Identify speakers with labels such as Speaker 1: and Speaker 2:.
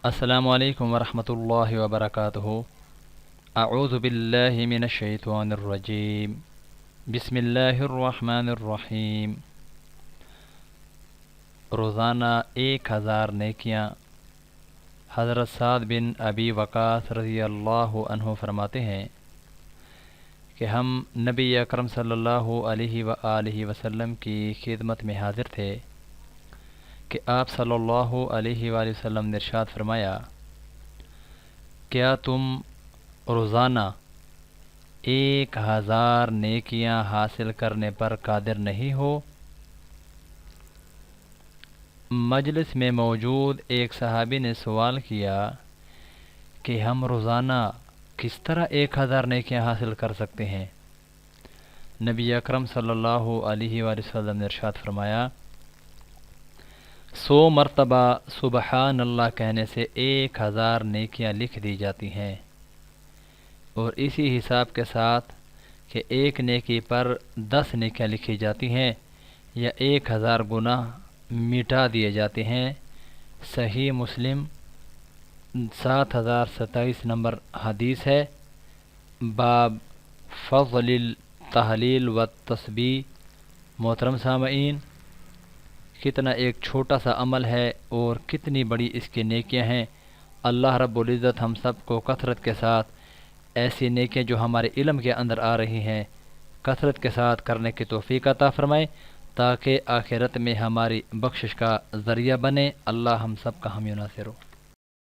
Speaker 1: السلام علیکم ورحمۃ اللہ وبرکاتہ۔ اعوذ باللہ من الشیطان الرجیم، بسم اللہ الرحمن الرحیم۔ روزانہ 1000 نیکیاں۔ حضرت سعد بن ابی وقاص رضی اللہ عنہ فرماتے ہیں کہ ہم نبی اکرم صلی اللہ علیہ وآلہ وسلم کی خدمت میں حاضر تھے کہ آپ صلی اللہ علیہ وآلہ وسلم نے ارشاد فرمایا، کیا تم روزانہ 1000 نیکیاں حاصل کرنے پر قادر نہیں ہو؟ مجلس میں موجود ایک صحابی نے سوال کیا کہ ہم روزانہ کس طرح 1000 نیکیاں حاصل کر سکتے ہیں؟ نبی اکرم صلی اللہ علیہ وآلہ وسلم نے ارشاد فرمایا، 100 مرتبہ سبحان اللہ کہنے سے 1000 نیکیاں لکھ دی جاتی ہیں، اور اسی حساب کے ساتھ کہ ایک نیکی پر 10 نیکیاں لکھی جاتی ہیں یا 1000 گناہ مٹا دیے جاتے ہیں۔ صحیح مسلم 7027 نمبر حدیث ہے۔ باب فضل التحلیل والتسبیح۔ محترم سامعین، کتنا ایک چھوٹا سا عمل ہے اور کتنی بڑی اس کی نیکیاں ہیں۔ اللہ رب العزت ہم سب کو کثرت کے ساتھ ایسی نیکیاں جو ہمارے علم کے اندر آ رہی ہیں کثرت کے ساتھ کرنے کی توفیق عطا فرمائے، تاکہ آخرت میں ہماری بخشش کا ذریعہ بنے۔ اللہ ہم سب کا حامی و ناصر ہو۔